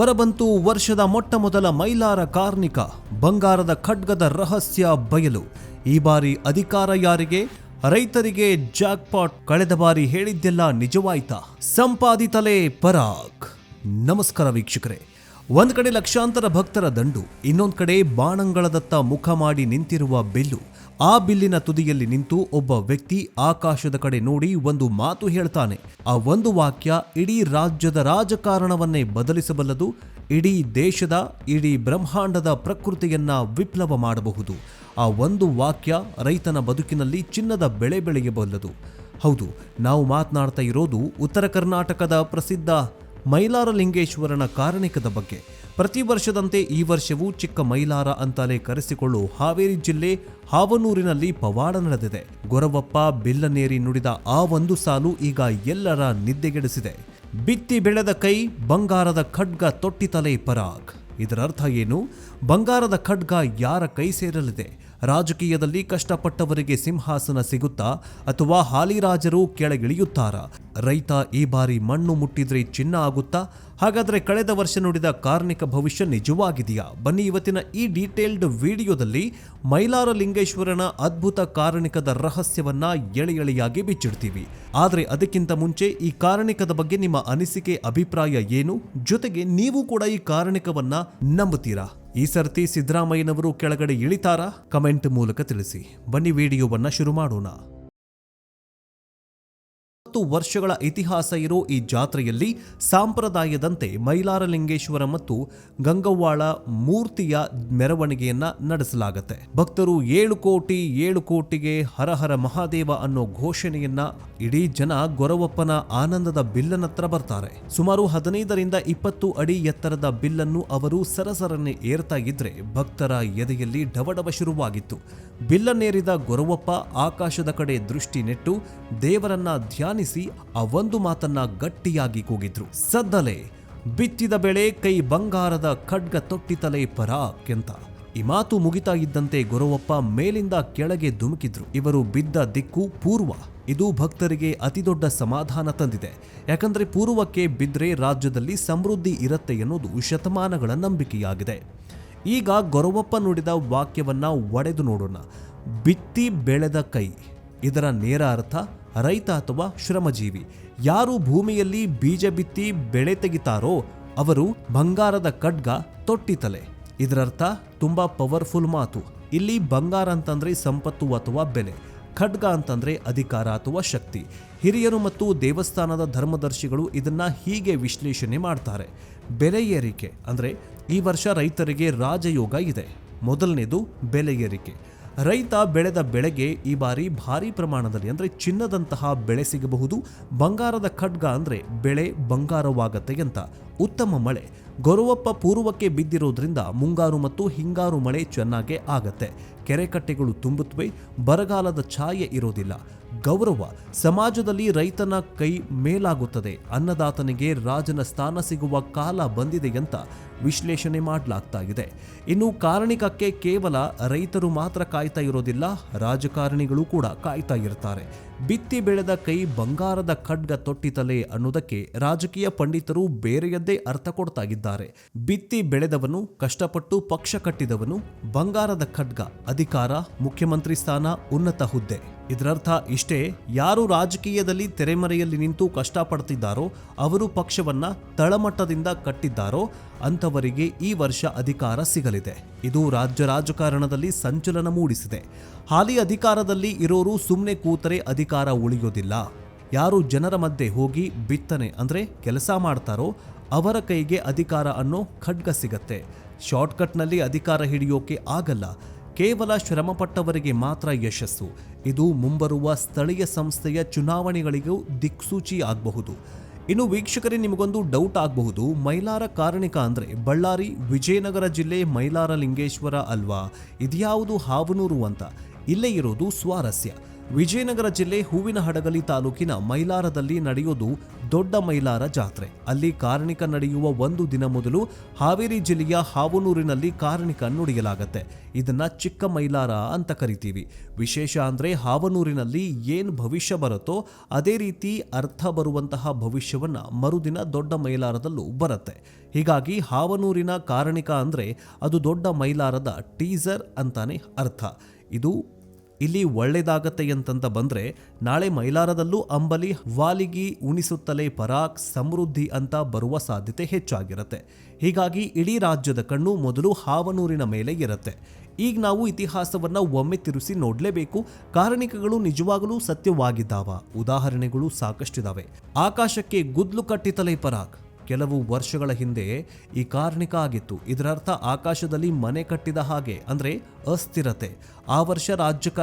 ಹೊರಬಂತು ವರ್ಷದ ಮೊಟ್ಟಮೊದಲ ಮೈಲಾರ ಕಾರ್ಮಿಕ ಬಂಗಾರದ ಖಡ್ಗದ ರಹಸ್ಯ ಬಯಲು. ಈ ಬಾರಿ ಅಧಿಕಾರ ಯಾರಿಗೆ? ರೈತರಿಗೆ ಜಾಕ್ಪಾಟ್. ಕಳೆದ ಬಾರಿ ಹೇಳಿದ್ದೆಲ್ಲ ನಿಜವಾಯ್ತಾ? ಸಂಪಾದಿತಲೇ ಪರಾಗ್. ನಮಸ್ಕಾರ ವೀಕ್ಷಕರೇ. ಒಂದ್ ಕಡೆ ಲಕ್ಷಾಂತರ ಭಕ್ತರ ದಂಡು, ಇನ್ನೊಂದ್ ಕಡೆ ಬಾಣಂಗಳದತ್ತ ಮುಖ ಮಾಡಿ ನಿಂತಿರುವ ಬಿಲ್ಲು. ಆ ಬಿಲ್ಲಿನ ತುದಿಯಲ್ಲಿ ನಿಂತು ಒಬ್ಬ ವ್ಯಕ್ತಿ ಆಕಾಶದ ಕಡೆ ನೋಡಿ ಒಂದು ಮಾತು ಹೇಳ್ತಾನೆ. ಆ ಒಂದು ವಾಕ್ಯ ಇಡೀ ರಾಜ್ಯದ ರಾಜಕಾರಣವನ್ನೇ ಬದಲಿಸಬಲ್ಲದು. ಇಡೀ ದೇಶದ, ಇಡೀ ಬ್ರಹ್ಮಾಂಡದ ಪ್ರಕೃತಿಯನ್ನ ವಿಪ್ಲವ ಮಾಡಬಹುದು. ಆ ಒಂದು ವಾಕ್ಯ ರೈತನ ಬದುಕಿನಲ್ಲಿ ಚಿನ್ನದ ಬೆಳೆ ಬೆಳೆಯಬಲ್ಲದು. ಹೌದು, ನಾವು ಮಾತನಾಡ್ತಾ ಇರೋದು ಉತ್ತರ ಕರ್ನಾಟಕದ ಪ್ರಸಿದ್ಧ ಮೈಲಾರಲಿಂಗೇಶ್ವರನ ಕಾರಣಿಕದ ಬಗ್ಗೆ. ಪ್ರತಿ ವರ್ಷದಂತೆ ಈ ವರ್ಷವೂ ಚಿಕ್ಕ ಮೈಲಾರ ಅಂತಲೇ ಕರೆಸಿಕೊಳ್ಳುವ ಹಾವೇರಿ ಜಿಲ್ಲೆ ಹಾವನೂರಿನಲ್ಲಿ ಪವಾಡ ನಡೆದಿದೆ. ಗೊರವಪ್ಪ ಬಿಲ್ಲನೇರಿ ನುಡಿದ ಆ ಒಂದು ಸಾಲು ಈಗ ಎಲ್ಲರ ನಿದ್ದೆಗೆಡಿಸಿದೆ. ಬಿತ್ತಿ ಬೆಳೆದ ಕೈ, ಬಂಗಾರದ ಖಡ್ಗ ತೊಟ್ಟಿತಲೇ ಪರಾಗ್. ಇದರ ಅರ್ಥ ಏನು? ಬಂಗಾರದ ಖಡ್ಗ ಯಾರ ಕೈ ಸೇರಲಿದೆ? ರಾಜಕೀಯದಲ್ಲಿ ಕಷ್ಟಪಟ್ಟವರಿಗೆ ಸಿಂಹಾಸನ ಸಿಗುತ್ತಾ ಅಥವಾ ಹಾಲಿ ರಾಜರು ಕೆಳಗಿಳಿಯುತ್ತಾರಾ? ರೈತ ಈ ಬಾರಿ ಮಣ್ಣು ಮುಟ್ಟಿದ್ರೆ ಚಿನ್ನ ಆಗುತ್ತಾ? ಹಾಗಾದ್ರೆ ಕಳೆದ ವರ್ಷ ನುಡಿದ ಕಾರ್ಮಿಕ ಭವಿಷ್ಯ ನಿಜವಾಗಿದೆಯಾ? ಬನ್ನಿ ಇವತ್ತಿನ ಈ ಡೀಟೇಲ್ಡ್ ವಿಡಿಯೋದಲ್ಲಿ ಮೈಲಾರಲಿಂಗೇಶ್ವರನ ಅದ್ಭುತ ಕಾರಣಿಕದ ರಹಸ್ಯವನ್ನ ಎಳೆಯಾಗಿ ಬಿಚ್ಚಿಡ್ತೀವಿ. ಆದ್ರೆ ಅದಕ್ಕಿಂತ ಮುಂಚೆ ಈ ಕಾರಣಿಕದ ಬಗ್ಗೆ ನಿಮ್ಮ ಅನಿಸಿಕೆ, ಅಭಿಪ್ರಾಯ ಏನು? ಜೊತೆಗೆ ನೀವು ಕೂಡ ಈ ಕಾರಣಿಕವನ್ನ ನಂಬುತ್ತೀರಾ? ಈ ಸರ್ತಿ ಸಿದ್ದರಾಮಯ್ಯನವರು ಕೆಳಗಡೆ ಇಳಿತಾರಾ? ಕಮೆಂಟ್ ಮೂಲಕ ತಿಳಿಸಿ. ಬನ್ನಿ ವಿಡಿಯೋವನ್ನ ಶುರು ಮಾಡೋಣ. 10 ವರ್ಷಗಳ ಇತಿಹಾಸ ಇರೋ ಈ ಜಾತ್ರೆಯಲ್ಲಿ ಸಂಪ್ರದಾಯದಂತೆ ಮೈಲಾರಲಿಂಗೇಶ್ವರ ಮತ್ತು ಗಂಗವ್ವಾಳ ಮೂರ್ತಿಯ ಮೆರವಣಿಗೆಯನ್ನ ನಡೆಸಲಾಗುತ್ತೆ. ಭಕ್ತರು 7 ಕೋಟಿ 7 ಕೋಟಿಗೆ ಹರ ಹರ ಮಹಾದೇವ ಅನ್ನೋ ಘೋಷಣೆಯನ್ನ ಇಡೀ ಜನ ಗೊರವಪ್ಪನ ಆನಂದದ ಬಿಲ್ಲನತ್ರ ಬರ್ತಾರೆ. ಸುಮಾರು 15ರಿಂದ 20 ಅಡಿ ಎತ್ತರದ ಬಿಲ್ಲನ್ನು ಅವರು ಸರಸರನೆ ಏರ್ತಾ ಇದ್ರೆ ಭಕ್ತರ ಎದೆಯಲ್ಲಿ ಡವಡವ ಶುರುವಾಗಿತ್ತು. ಬಿಲ್ಲನ್ನೇರಿದ ಗೊರವಪ್ಪ ಆಕಾಶದ ಕಡೆ ದೃಷ್ಟಿ ನೆಟ್ಟು ದೇವರನ್ನ ಧ್ಯಾನಿಸಿ ಆ ಒಂದು ಮಾತನ್ನ ಗಟ್ಟಿಯಾಗಿ ಕೂಗಿದ್ರು. ಸದ್ದಲೆ ಬಿತ್ತಿದ ಬೆಳೆ ಕೈ, ಬಂಗಾರದ ಖಡ್ಗ ತೊಟ್ಟಿತಲೇ ಪರಾಕ್ ಅಂತ. ಈ ಮಾತು ಮುಗಿತಾ ಇದ್ದಂತೆ ಗೊರವಪ್ಪ ಮೇಲಿಂದ ಕೆಳಗೆ ಧುಮುಕಿದ್ರು. ಇವರು ಬಿದ್ದ ದಿಕ್ಕು ಪೂರ್ವ. ಇದು ಭಕ್ತರಿಗೆ ಅತಿದೊಡ್ಡ ಸಮಾಧಾನ ತಂದಿದೆ. ಯಾಕಂದ್ರೆ ಪೂರ್ವಕ್ಕೆ ಬಿದ್ರೆ ರಾಜ್ಯದಲ್ಲಿ ಸಮೃದ್ಧಿ ಇರುತ್ತೆ ಎನ್ನುವುದು ಶತಮಾನಗಳ ನಂಬಿಕೆಯಾಗಿದೆ. ಈಗ ಗೊರವಪ್ಪ ನುಡಿದ ವಾಕ್ಯವನ್ನ ಒಡೆದು ನೋಡೋಣ. ಬಿತ್ತಿ ಬೆಳೆದ ಕೈ, ಇದರ ನೇರ ಅರ್ಥ ರೈತ ಅಥವಾ ಶ್ರಮಜೀವಿ. ಯಾರು ಭೂಮಿಯಲ್ಲಿ ಬೀಜ ಬಿತ್ತಿ ಬೆಳೆ ತೆಗಿತಾರೋ ಅವರು ಬಂಗಾರದ ಖಡ್ಗ ತೊಟ್ಟಿತಲೆ. ಇದರರ್ಥ ತುಂಬಾ ಪವರ್ಫುಲ್ ಮಾತು. ಇಲ್ಲಿ ಬಂಗಾರ ಅಂತಂದ್ರೆ ಸಂಪತ್ತು ಅಥವಾ ಬೆಲೆ, ಖಡ್ಗ ಅಂತಂದ್ರೆ ಅಧಿಕಾರ ಅಥವಾ ಶಕ್ತಿ. ಹಿರಿಯರು ಮತ್ತು ದೇವಸ್ಥಾನದ ಧರ್ಮದರ್ಶಿಗಳು ಇದನ್ನ ಹೀಗೆ ವಿಶ್ಲೇಷಣೆ ಮಾಡ್ತಾರೆ. ಬೆಲೆ ಏರಿಕೆ ಅಂದ್ರೆ ಈ ವರ್ಷ ರೈತರಿಗೆ ರಾಜಯೋಗ ಇದೆ. ಮೊದಲನೇದು ಬೆಲೆ ಏರಿಕೆ. ರೈತ ಬೆಳೆದ ಬೆಳೆಗೆ ಈ ಬಾರಿ ಭಾರಿ ಪ್ರಮಾಣದಲ್ಲಿ ಅಂದ್ರೆ ಚಿನ್ನದಂತಹ ಬೆಳೆ ಸಿಗಬಹುದು. ಬಂಗಾರದ ಖಡ್ಗ ಅಂದ್ರೆ ಬೆಳೆ ಬಂಗಾರವಾಗತ್ತೆ ಅಂತ. ಉತ್ತಮ ಮಳೆ. ಗೊರವಪ್ಪ ಪೂರ್ವಕ್ಕೆ ಬಿದ್ದಿರೋದ್ರಿಂದ ಮುಂಗಾರು ಮತ್ತು ಹಿಂಗಾರು ಮಳೆ ಚೆನ್ನಾಗೇ ಆಗತ್ತೆ. ಕೆರೆಕಟ್ಟೆಗಳು ತುಂಬುತ್ತವೆ. ಬರಗಾಲದ ಛಾಯೆ ಇರೋದಿಲ್ಲ. ಗೌರವ. ಸಮಾಜದಲ್ಲಿ ರೈತನ ಕೈ ಮೇಲಾಗುತ್ತದೆ. ಅನ್ನದಾತನಿಗೆ ರಾಜನ ಸ್ಥಾನ ಸಿಗುವ ಕಾಲ ಬಂದಿದೆ ಅಂತ ವಿಶ್ಲೇಷಣೆ ಮಾಡಲಾಗ್ತಾ ಇದೆ. ಇನ್ನು ಕಾರಣಿಕಕ್ಕೆ ಕೇವಲ ರೈತರು ಮಾತ್ರ ಕಾಯ್ತಾ ಇರೋದಿಲ್ಲ, ರಾಜಕಾರಣಿಗಳು ಕೂಡ ಕಾಯ್ತಾ ಇರ್ತಾರೆ. ಬಿತ್ತಿ ಬೆಳೆದ ಕೈ, ಬಂಗಾರದ ಖಡ್ಗ ತೊಟ್ಟಿತಲೆ ಅನ್ನೋದಕ್ಕೆ ರಾಜಕೀಯ ಪಂಡಿತರು ಬೇರೆಯದ್ದೇ ಅರ್ಥ ಕೊಡ್ತಾ ಇದ್ದಾರೆ. ಬಿತ್ತಿ ಬೆಳೆದವನು, ಕಷ್ಟಪಟ್ಟು ಪಕ್ಷ ಕಟ್ಟಿದವನು. ಬಂಗಾರದ ಖಡ್ಗ ಅಧಿಕಾರ, ಮುಖ್ಯಮಂತ್ರಿ ಸ್ಥಾನ, ಉನ್ನತ ಹುದ್ದೆ. ಇದರರ್ಥ ಇಷ್ಟೇ, ಯಾರು ರಾಜಕೀಯದಲ್ಲಿ ತೆರೆಮರೆಯಲ್ಲಿ ನಿಂತು ಕಷ್ಟಪಡ್ತಿದ್ದಾರೋ, ಅವರು ಪಕ್ಷವನ್ನ ತಳಮಟ್ಟದಿಂದ ಕಟ್ಟಿದ್ದಾರೋ ಅಂಥವರಿಗೆ ಈ ವರ್ಷ ಅಧಿಕಾರ ಸಿಗಲಿದೆ. ಇದು ರಾಜ್ಯ ರಾಜಕಾರಣದಲ್ಲಿ ಸಂಚಲನ ಮೂಡಿಸಿದೆ. ಹಾಲಿ ಅಧಿಕಾರದಲ್ಲಿ ಇರೋರು ಸುಮ್ಮನೆ ಕೂತರೆ ಅಧಿಕಾರ ಉಳಿಯೋದಿಲ್ಲ. ಯಾರು ಜನರ ಮಧ್ಯೆ ಹೋಗಿ ಬಿತ್ತನೆ ಅಂದ್ರೆ ಕೆಲಸ ಮಾಡ್ತಾರೋ ಅವರ ಕೈಗೆ ಅಧಿಕಾರ ಅನ್ನೋ ಖಡ್ಗ ಸಿಗತ್ತೆ. ಶಾರ್ಟ್ಕಟ್ನಲ್ಲಿ ಅಧಿಕಾರ ಹಿಡಿಯೋಕೆ ಆಗಲ್ಲ. ಕೇವಲ ಶ್ರಮಪಟ್ಟವರಿಗೆ ಮಾತ್ರ ಯಶಸ್ಸು. ಇದು ಮುಂಬರುವ ಸ್ಥಳೀಯ ಸಂಸ್ಥೆಯ ಚುನಾವಣೆಗಳಿಗೂ ದಿಕ್ಸೂಚಿ ಆಗಬಹುದು. ಇನ್ನು ವೀಕ್ಷಕರೇ, ನಿಮಗೊಂದು ಡೌಟ್ ಆಗಬಹುದು, ಮೈಲಾರ ಕಾರಣಿಕ ಅಂದ್ರೆ ಬಳ್ಳಾರಿ, ವಿಜಯನಗರ ಜಿಲ್ಲೆ ಮೈಲಾರಲಿಂಗೇಶ್ವರ ಅಲ್ವಾ? ಇದ್ಯಾವುದು ಹಾವನೂರು ಅಂತ? ಇಲ್ಲೇ ಇರೋದು ಸ್ವಾರಸ್ಯ. ವಿಜಯನಗರ ಜಿಲ್ಲೆ ಹೂವಿನಹಡಗಲಿ ತಾಲೂಕಿನ ಮೈಲಾರದಲ್ಲಿ ನಡೆಯೋದು ದೊಡ್ಡ ಮೈಲಾರ ಜಾತ್ರೆ. ಅಲ್ಲಿ ಕಾರ್ಣಿಕ ನಡೆಯುವ ಒಂದು ದಿನ ಮೊದಲು ಹಾವೇರಿ ಜಿಲ್ಲೆಯ ಹಾವನೂರಿನಲ್ಲಿ ಕಾರ್ಣಿಕ ನುಡಿಯಲಾಗತ್ತೆ. ಇದನ್ನ ಚಿಕ್ಕ ಮೈಲಾರ ಅಂತ ಕರಿತೀವಿ. ವಿಶೇಷ ಅಂದ್ರೆ ಹಾವನೂರಿನಲ್ಲಿ ಏನ್ ಭವಿಷ್ಯ ಬರುತ್ತೋ ಅದೇ ರೀತಿ ಅರ್ಥ ಬರುವಂತಹ ಭವಿಷ್ಯವನ್ನ ಮರುದಿನ ದೊಡ್ಡ ಮೈಲಾರದಲ್ಲೂ ಬರುತ್ತೆ. ಹೀಗಾಗಿ ಹಾವನೂರಿನ ಕಾರ್ಣಿಕ ಅಂದ್ರೆ ಅದು ದೊಡ್ಡ ಮೈಲಾರದ ಟೀಸರ್ ಅಂತಾನೆ ಅರ್ಥ. ಇದು ಇಲ್ಲಿ ಒಳ್ಳೇದಾಗತ್ತೆ ಅಂತಂತ ಬಂದ್ರೆ ನಾಳೆ ಮೈಲಾರದಲ್ಲೂ ಅಂಬಲಿ ವಾಲಿಗಿ ಉಣಿಸುತ್ತಲೇ ಪರಾಕ್ ಸಮೃದ್ಧಿ ಅಂತ ಬರುವ ಸಾಧ್ಯತೆ ಹೆಚ್ಚಾಗಿರುತ್ತೆ. ಹೀಗಾಗಿ ಇಡೀ ರಾಜ್ಯದ ಕಣ್ಣು ಮೊದಲು ಹಾವನೂರಿನ ಮೇಲೆ ಇರುತ್ತೆ. ಈಗ ನಾವು ಇತಿಹಾಸವನ್ನ ಒಮ್ಮೆ ತಿರುಗಿಸಿ ನೋಡಲೇಬೇಕು. ಕಾರಣಿಕಗಳು ನಿಜವಾಗಲೂ ಸತ್ಯವಾಗಿದ್ದಾವ? ಉದಾಹರಣೆಗಳು ಸಾಕಷ್ಟಿದಾವೆ. ಆಕಾಶಕ್ಕೆ ಗುದ್ಲು ಕಟ್ಟಿತಲೇ ಪರಾಕ್ ಕೆಲವು ವರ್ಷಗಳ ಹಿಂದೆ ಈ ಕಾರ್ಣಿಕ ಆಗಿತ್ತು. ಇದರರ್ಥ ಆಕಾಶದಲ್ಲಿ ಮನೆ ಕಟ್ಟಿದ ಹಾಗೆ, ಅಂದ್ರೆ ಅಸ್ಥಿರತೆ. ಆ ವರ್ಷ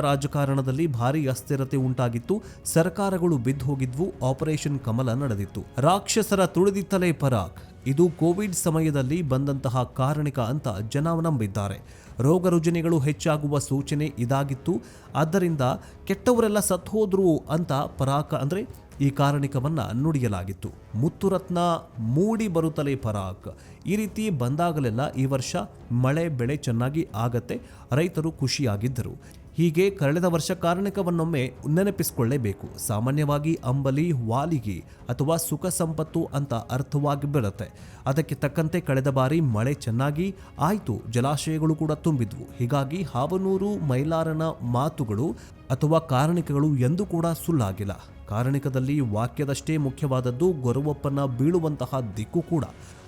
ರಾಜಕಾರಣದಲ್ಲಿ ಭಾರಿ ಅಸ್ಥಿರತೆ ಉಂಟಾಗಿತ್ತು. ಸರ್ಕಾರಗಳು ಬಿದ್ದು ಹೋಗಿದ್ವು. ಆಪರೇಷನ್ ಕಮಲ ನಡೆದಿತ್ತು. ರಾಕ್ಷಸರ ತುಳಿದಿತ್ತಲೇ ಪರಾಕ್. ಇದು ಕೋವಿಡ್ ಸಮಯದಲ್ಲಿ ಬಂದಂತಹ ಕಾರ್ಣಿಕ ಅಂತ ಜನ ನಂಬಿದ್ದಾರೆ. ರೋಗ ರುಜಿನಗಳು ಹೆಚ್ಚಾಗುವ ಸೂಚನೆ ಇದಾಗಿತ್ತು. ಆದ್ದರಿಂದ ಕೆಟ್ಟವರೆಲ್ಲ ಸತ್ತು ಹೋದ್ರು ಅಂತ ಪರಾಕ ಅಂದ್ರೆ ಈ ಕಾರ್ಣಿಕವನ್ನ ನುಡಿಯಲಾಗಿತ್ತು. ಮುತ್ತುರತ್ನ ಮೂಡಿ ಬರುತ್ತಲೇ ಪರಾಕ್. ಈ ರೀತಿ ಬಂದಾಗಲೆಲ್ಲ ಈ ವರ್ಷ ಮಳೆ ಬೆಳೆ ಚೆನ್ನಾಗಿ ಆಗತ್ತೆ, ರೈತರು ಖುಷಿಯಾಗಿದ್ದರು. ಹೀಗೆ ಕಳೆದ ವರ್ಷ ಕಾರ್ಣಿಕವನ್ನೊಮ್ಮೆ ನೆನಪಿಸಿಕೊಳ್ಳೇಬೇಕು. ಸಾಮಾನ್ಯವಾಗಿ ಅಂಬಲಿ ವಾಲಿಗಿ ಅಥವಾ ಸುಖ ಸಂಪತ್ತು ಅಂತ ಅರ್ಥವಾಗಿ ಬರುತ್ತೆ. ಅದಕ್ಕೆ ತಕ್ಕಂತೆ ಕಳೆದ ಬಾರಿ ಮಳೆ ಚೆನ್ನಾಗಿ ಆಯಿತು, ಜಲಾಶಯಗಳು ಕೂಡ ತುಂಬಿದ್ವು. ಹೀಗಾಗಿ ಹಾವನೂರು ಮೈಲಾರನ ಮಾತುಗಳು ಅಥವಾ ಕಾರ್ಣಿಕಗಳು ಎಂದೂ ಕೂಡ ಸುಳ್ಳಾಗಿಲ್ಲ. ಕಾರ್ಣಿಕದಲ್ಲಿ ವಾಕ್ಯದಷ್ಟೇ ಮುಖ್ಯವಾದದ್ದು ಗೊರವಪ್ಪನ ಬೀಳುವಂತಹ ದಿಕ್ಕು ಕೂಡ.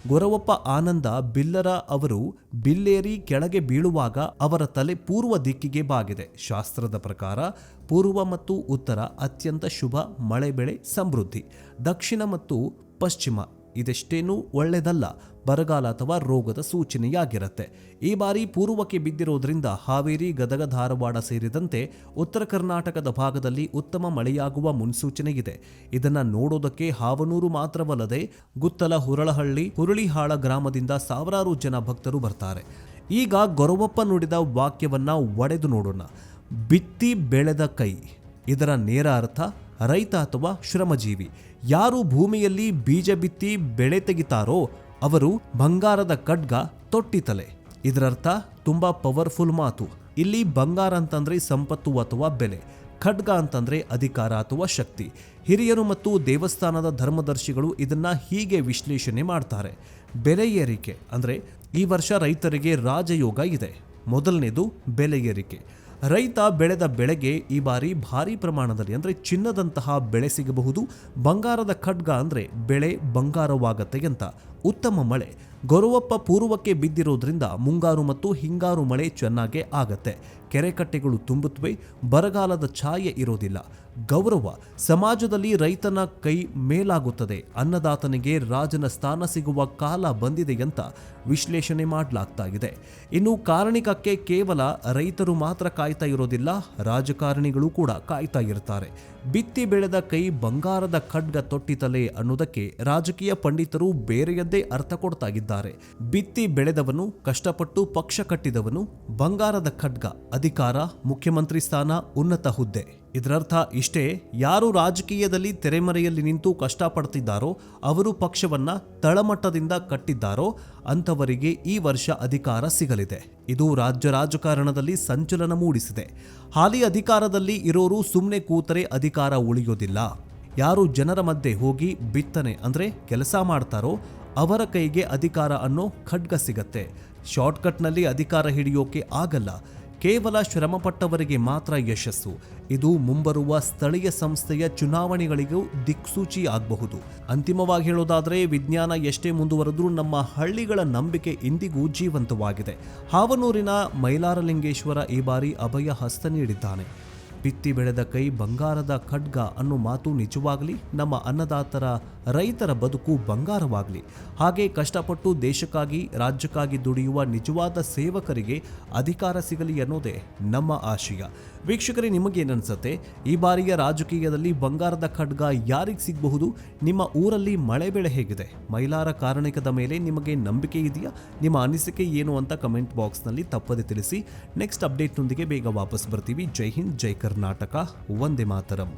ಗೊರವಪ್ಪ ಆನಂದ ಬಿಲ್ಲರ ಅವರು ಬಿಲ್ಲೇರಿ ಕೆಳಗೆ ಬೀಳುವಾಗ ಅವರ ತಲೆ ಪೂರ್ವ ದಿಕ್ಕಿಗೆ ಬಾಗಿದೆ. ಶಾಸ್ತ್ರದ ಪ್ರಕಾರ ಪೂರ್ವ ಮತ್ತು ಉತ್ತರ ಅತ್ಯಂತ ಶುಭ, ಮಳೆ ಬೆಳೆ ಸಮೃದ್ಧಿ. ದಕ್ಷಿಣ ಮತ್ತು ಪಶ್ಚಿಮ ಇದೆಷ್ಟೇನೂ ಒಳ್ಳೆಯದಲ್ಲ, ಬರಗಾಲ ಅಥವಾ ರೋಗದ ಸೂಚನೆಯಾಗಿರುತ್ತೆ. ಈ ಬಾರಿ ಪೂರ್ವಕ್ಕೆ ಬಿದ್ದಿರೋದ್ರಿಂದ ಹಾವೇರಿ, ಗದಗ, ಧಾರವಾಡ ಸೇರಿದಂತೆ ಉತ್ತರ ಕರ್ನಾಟಕದ ಭಾಗದಲ್ಲಿ ಉತ್ತಮ ಮಳೆಯಾಗುವ ಮುನ್ಸೂಚನೆ ಇದೆ. ಇದನ್ನ ನೋಡೋದಕ್ಕೆ ಹಾವನೂರು ಮಾತ್ರವಲ್ಲದೆ ಗುತ್ತಲ, ಹುರಳಹಳ್ಳಿ, ಹುರುಳಿಹಾಳ ಗ್ರಾಮದಿಂದ ಸಾವಿರಾರು ಜನ ಭಕ್ತರು ಬರ್ತಾರೆ. ಈಗ ಗೊರವಪ್ಪ ನುಡಿದ ವಾಕ್ಯವನ್ನ ಒಡೆದು ನೋಡೋಣ. ಬಿತ್ತಿ ಬೆಳೆದ ಕೈ. ಇದರ ನೇರ ಅರ್ಥ ರೈತ ಅಥವಾ ಶ್ರಮಜೀವಿ. ಯಾರು ಭೂಮಿಯಲ್ಲಿ ಬೀಜ ಬಿತ್ತಿ ಬೆಳೆ ತೆಗಿತಾರೋ ಅವರು ಬಂಗಾರದ ಖಡ್ಗ ತೊಟ್ಟಿತಲೆ. ಇದರರ್ಥ ತುಂಬಾ ಪವರ್ಫುಲ್ ಮಾತು. ಇಲ್ಲಿ ಬಂಗಾರ ಅಂತಂದ್ರೆ ಸಂಪತ್ತು ಅಥವಾ ಬೆಲೆ, ಖಡ್ಗ ಅಂತಂದ್ರೆ ಅಧಿಕಾರ ಅಥವಾ ಶಕ್ತಿ. ಹಿರಿಯರು ಮತ್ತು ದೇವಸ್ಥಾನದ ಧರ್ಮದರ್ಶಿಗಳು ಇದನ್ನ ಹೀಗೆ ವಿಶ್ಲೇಷಣೆ ಮಾಡ್ತಾರೆ. ಬೆಲೆ ಏರಿಕೆ ಅಂದ್ರೆ ಈ ವರ್ಷ ರೈತರಿಗೆ ರಾಜಯೋಗ ಇದೆ. ಮೊದಲನೇದು ಬೆಲೆ ಏರಿಕೆ. ರೈತ ಬೆಳೆದ ಬೆಳೆಗೆ ಈ ಬಾರಿ ಭಾರಿ ಪ್ರಮಾಣದಲ್ಲಿ ಅಂದ್ರೆ ಚಿನ್ನದಂತಹ ಬೆಳೆ ಸಿಗಬಹುದು. ಬಂಗಾರದ ಖಡ್ಗ ಅಂದ್ರೆ ಬೆಳೆ ಬಂಗಾರವಾಗತ್ತೆ ಅಂತ. ಉತ್ತಮ ಮಳೆ. ಗೊರವಪ್ಪ ಪೂರ್ವಕ್ಕೆ ಬಿದ್ದಿರೋದ್ರಿಂದ ಮುಂಗಾರು ಮತ್ತು ಹಿಂಗಾರು ಮಳೆ ಚೆನ್ನಾಗೇ ಆಗತ್ತೆ. ಕೆರೆ ಕಟ್ಟೆಗಳು ತುಂಬುತ್ತವೆ. ಬರಗಾಲದ ಛಾಯೆ ಇರೋದಿಲ್ಲ. ಗೌರವ. ಸಮಾಜದಲ್ಲಿ ರೈತನ ಕೈ ಮೇಲಾಗುತ್ತದೆ. ಅನ್ನದಾತನಿಗೆ ರಾಜನ ಸ್ಥಾನ ಸಿಗುವ ಕಾಲ ಬಂದಿದೆ ಅಂತ ವಿಶ್ಲೇಷಣೆ ಮಾಡಲಾಗ್ತಾ ಇದೆ. ಇನ್ನು ಕಾರ್ಣಿಕಕ್ಕೆ ಕೇವಲ ರೈತರು ಮಾತ್ರ ಕಾಯ್ತಾ ಇರೋದಿಲ್ಲ, ರಾಜಕಾರಣಿಗಳು ಕೂಡ ಕಾಯ್ತಾ ಇರ್ತಾರೆ. ಬಿತ್ತಿ ಬೆಳೆದ ಕೈ ಬಂಗಾರದ ಖಡ್ಗ ತೊಟ್ಟಿತಲೆ ಅನ್ನೋದಕ್ಕೆ ರಾಜಕೀಯ ಪಂಡಿತರು ಬೇರೆಯದ್ದೇ ಅರ್ಥ ಕೊಡ್ತಾ ಇದ್ದಾರೆ. ಬಿತ್ತಿ ಬೆಳೆದವನು, ಕಷ್ಟಪಟ್ಟು ಪಕ್ಷ ಕಟ್ಟಿದವನು, ಬಂಗಾರದ ಖಡ್ಗ ಅಧಿಕಾರ, ಮುಖ್ಯಮಂತ್ರಿ ಸ್ಥಾನ, ಉನ್ನತ ಹುದ್ದೆ. ಇದರರ್ಥ ಇಷ್ಟೇ, ಯಾರು ರಾಜಕೀಯದಲ್ಲಿ ತೆರೆಮರೆಯಲ್ಲಿ ನಿಂತು ಕಷ್ಟಪಡ್ತಿದ್ದಾರೋ, ಅವರು ಪಕ್ಷವನ್ನ ತಳಮಟ್ಟದಿಂದ ಕಟ್ಟಿದ್ದಾರೋ ಅಂಥವರಿಗೆ ಈ ವರ್ಷ ಅಧಿಕಾರ ಸಿಗಲಿದೆ. ಇದು ರಾಜ್ಯ ರಾಜಕಾರಣದಲ್ಲಿ ಸಂಚಲನ ಮೂಡಿಸಿದೆ. ಹಾಲಿ ಅಧಿಕಾರದಲ್ಲಿ ಇರೋರು ಸುಮ್ಮನೆ ಕೂತರೆ ಅಧಿಕಾರ ಉಳಿಯೋದಿಲ್ಲ. ಯಾರು ಜನರ ಮಧ್ಯೆ ಹೋಗಿ ಬಿತ್ತನೆ ಅಂದ್ರೆ ಕೆಲಸ ಮಾಡ್ತಾರೋ ಅವರ ಕೈಗೆ ಅಧಿಕಾರ ಅನ್ನೋ ಖಡ್ಗ ಸಿಗತ್ತೆ. ಶಾರ್ಟ್ಕಟ್ನಲ್ಲಿ ಅಧಿಕಾರ ಹಿಡಿಯೋಕೆ ಆಗಲ್ಲ. ಕೇವಲ ಶ್ರಮಪಟ್ಟವರಿಗೆ ಮಾತ್ರ ಯಶಸ್ಸು. ಇದು ಮುಂಬರುವ ಸ್ಥಳೀಯ ಸಂಸ್ಥೆಯ ಚುನಾವಣೆಗಳಿಗೂ ದಿಕ್ಸೂಚಿ ಆಗಬಹುದು. ಅಂತಿಮವಾಗಿ ಹೇಳೋದಾದ್ರೆ, ವಿಜ್ಞಾನ ಎಷ್ಟೇ ಮುಂದುವರೆದ್ರೂ ನಮ್ಮ ಹಳ್ಳಿಗಳ ನಂಬಿಕೆ ಇಂದಿಗೂ ಜೀವಂತವಾಗಿದೆ. ಹಾವನೂರಿನ ಮೈಲಾರಲಿಂಗೇಶ್ವರ ಈ ಬಾರಿ ಅಭಯ ಹಸ್ತ ನೀಡಿದ್ದಾನೆ. ಬಿತ್ತಿ ಬೆಳೆದ ಕೈ ಬಂಗಾರದ ಖಡ್ಗ ಅನ್ನೋ ಮಾತು ನಿಜವಾಗಲಿ. ನಮ್ಮ ಅನ್ನದಾತರ ರೈತರ ಬದುಕು ಬಂಗಾರವಾಗಲಿ. ಹಾಗೆ ಕಷ್ಟಪಟ್ಟು ದೇಶಕ್ಕಾಗಿ ರಾಜ್ಯಕ್ಕಾಗಿ ದುಡಿಯುವ ನಿಜವಾದ ಸೇವಕರಿಗೆ ಅಧಿಕಾರ ಸಿಗಲಿ ಅನ್ನೋದೇ ನಮ್ಮ ಆಶಯ. ವೀಕ್ಷಕರೇ, ನಿಮಗೇನನ್ಸುತ್ತೆ? ಈ ಬಾರಿಯ ರಾಜಕೀಯದಲ್ಲಿ ಬಂಗಾರದ ಖಡ್ಗ ಯಾರಿಗೆ ಸಿಗಬಹುದು? ನಿಮ್ಮ ಊರಲ್ಲಿ ಮಳೆ ಬೆಳೆ ಹೇಗಿದೆ? ಮೈಲಾರ ಕಾರ್ಣಿಕದ ಮೇಲೆ ನಿಮಗೆ ನಂಬಿಕೆ ಇದೆಯಾ? ನಿಮ್ಮ ಅನಿಸಿಕೆ ಏನು ಅಂತ ಕಮೆಂಟ್ ಬಾಕ್ಸ್ನಲ್ಲಿ ತಪ್ಪದೆ ತಿಳಿಸಿ. ನೆಕ್ಸ್ಟ್ ಅಪ್ಡೇಟ್ನೊಂದಿಗೆ ಬೇಗ ವಾಪಸ್ ಬರ್ತೀವಿ. ಜೈ ಹಿಂದ್, ಜೈ ಕರ್ನಾಟಕ. ಕರ್ನಾಟಕ. ವಂದೇ ಮಾತರಂ.